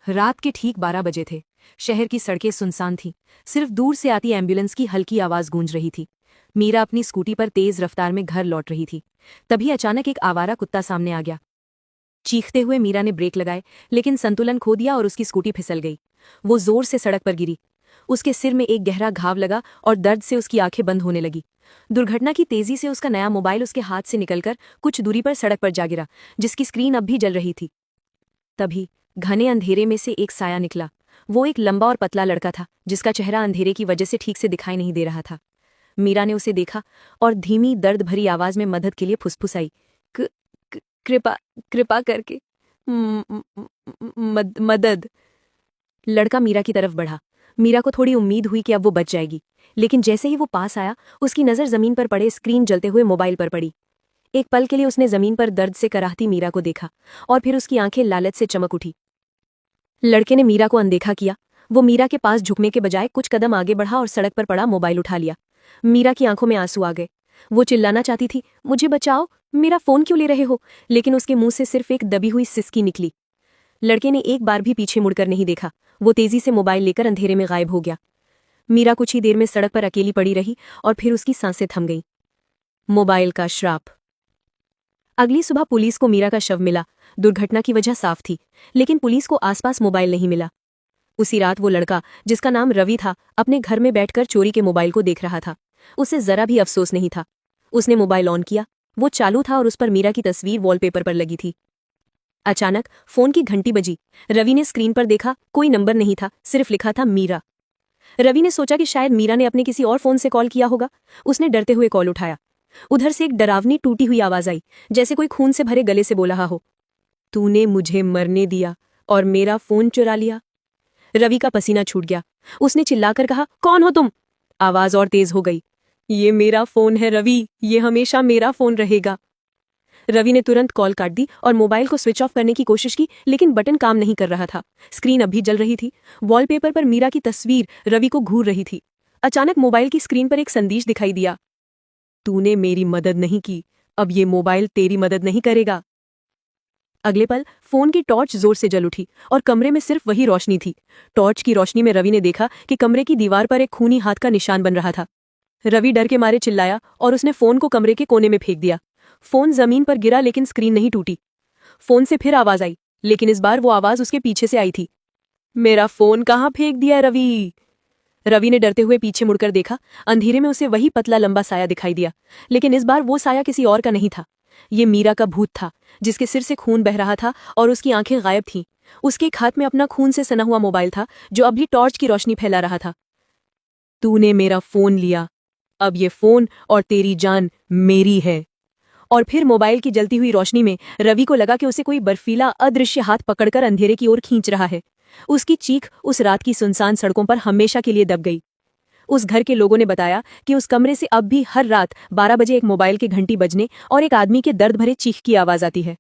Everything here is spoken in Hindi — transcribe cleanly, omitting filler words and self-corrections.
रात के ठीक 12 बजे थे। शहर की सड़कें सुनसान थीं। सिर्फ दूर से आती एम्बुलेंस की हल्की आवाज गूंज रही थी। मीरा अपनी स्कूटी पर तेज रफ्तार में घर लौट रही थी। तभी अचानक एक आवारा कुत्ता सामने आ गया। चीखते हुए मीरा ने ब्रेक लगाए, लेकिन संतुलन खो दिया और उसकी स्कूटी फिसल गई। वो जोर से सड़क पर गिरी। उसके सिर में एक गहरा घाव लगा और दर्द से उसकी आंखें बंद होने लगी। दुर्घटना की तेजी से उसका नया मोबाइल उसके हाथ से निकलकर कुछ दूरी पर सड़क पर जा गिरा, जिसकी स्क्रीन अब भी जल रही थी। तभी घने अंधेरे में से एक साया निकला। वो एक लंबा और पतला लड़का था, जिसका चेहरा अंधेरे की वजह से ठीक से दिखाई नहीं दे रहा था। मीरा ने उसे देखा और धीमी दर्द भरी आवाज में मदद के लिए फुसफुसाई, "क- कृपा कृपा करके मदद।" लड़का मीरा की तरफ बढ़ा। मीरा को थोड़ी उम्मीद हुई कि अब वो बच जाएगी, लेकिन जैसे ही वो पास आया, उसकी नज़र जमीन पर पड़े स्क्रीन जलते हुए मोबाइल पर पड़ी। एक पल के लिए उसने जमीन पर दर्द से कराहती मीरा को देखा और फिर उसकी आंखें लालच से चमक उठी। लड़के ने मीरा को अनदेखा किया। वो मीरा के पास झुकने के बजाय कुछ कदम आगे बढ़ा और सड़क पर पड़ा मोबाइल उठा लिया। मीरा की आंखों में आंसू आ गए। वो चिल्लाना चाहती थी, "मुझे बचाओ, मेरा फोन क्यों ले रहे हो?" लेकिन उसके मुंह से सिर्फ एक दबी हुई सिसकी निकली। लड़के ने एक बार भी पीछे मुड़कर नहीं देखा। वो तेजी से मोबाइल लेकर अंधेरे में गायब हो गया। मीरा कुछ ही देर में सड़क पर अकेली पड़ी रही और फिर उसकी सांसें थम गईं। मोबाइल का श्राप। अगली सुबह पुलिस को मीरा का शव मिला। दुर्घटना की वजह साफ थी, लेकिन पुलिस को आसपास मोबाइल नहीं मिला। उसी रात वो लड़का, जिसका नाम रवि था, अपने घर में बैठकर चोरी के मोबाइल को देख रहा था। उसे जरा भी अफसोस नहीं था। उसने मोबाइल ऑन किया। वो चालू था और उस पर मीरा की तस्वीर वॉलपेपर पर लगी थी। अचानक फोन की घंटी बजी। रवि ने स्क्रीन पर देखा, कोई नंबर नहीं था, सिर्फ लिखा था मीरा। रवि ने सोचा कि शायद मीरा ने अपने किसी और फोन से कॉल किया होगा। उसने डरते हुए कॉल उठाया। उधर से एक डरावनी टूटी हुई आवाज आई, जैसे कोई खून से भरे गले से बोल रहा हो, "तूने मुझे मरने दिया और मेरा फोन चुरा लिया।" रवि का पसीना छूट गया। उसने चिल्लाकर कहा, "कौन हो तुम?" आवाज और तेज हो गई, "ये मेरा फोन है रवि, ये हमेशा मेरा फोन रहेगा।" रवि ने तुरंत कॉल काट दी और मोबाइल को स्विच ऑफ करने की कोशिश की, लेकिन बटन काम नहीं कर रहा था। स्क्रीन अभी जल रही थी। वॉलपेपर पर मीरा की तस्वीर रवि को घूर रही थी। अचानक मोबाइल की स्क्रीन पर एक संदेश दिखाई दिया, "तूने मेरी मदद नहीं की, अब ये मोबाइल तेरी मदद नहीं करेगा।" अगले पल फोन की टॉर्च जोर से जल उठी और कमरे में सिर्फ वही रोशनी थी। टॉर्च की रोशनी में रवि ने देखा कि कमरे की दीवार पर एक खूनी हाथ का निशान बन रहा था। रवि डर के मारे चिल्लाया और उसने फोन को कमरे के कोने में फेंक दिया। फोन जमीन पर गिरा, लेकिन स्क्रीन नहीं टूटी। फोन से फिर आवाज आई, लेकिन इस बार वो आवाज उसके पीछे से आई थी, "मेरा फोन कहाँ फेंक दिया रवि?" रवि ने डरते हुए पीछे मुड़कर देखा। अंधेरे में उसे वही पतला लंबा साया दिखाई दिया, लेकिन इस बार वो साया किसी और का नहीं था। ये मीरा का भूत था, जिसके सिर से खून बह रहा था और उसकी आंखें गायब थीं। उसके एक हाथ में अपना खून से सना हुआ मोबाइल था, जो अभी टॉर्च की रोशनी फैला रहा था। "तूने मेरा फोन लिया, अब ये फोन और तेरी जान मेरी है।" और फिर मोबाइल की जलती हुई रोशनी में रवि को लगा कि उसे कोई बर्फीला अदृश्य हाथ पकड़कर अंधेरे की ओर खींच रहा है। उसकी चीख उस रात की सुनसान सड़कों पर हमेशा के लिए दब गई। उस घर के लोगों ने बताया कि उस कमरे से अब भी हर रात 12 बजे एक मोबाइल की घंटी बजने और एक आदमी के दर्द भरे चीख की आवाज आती है।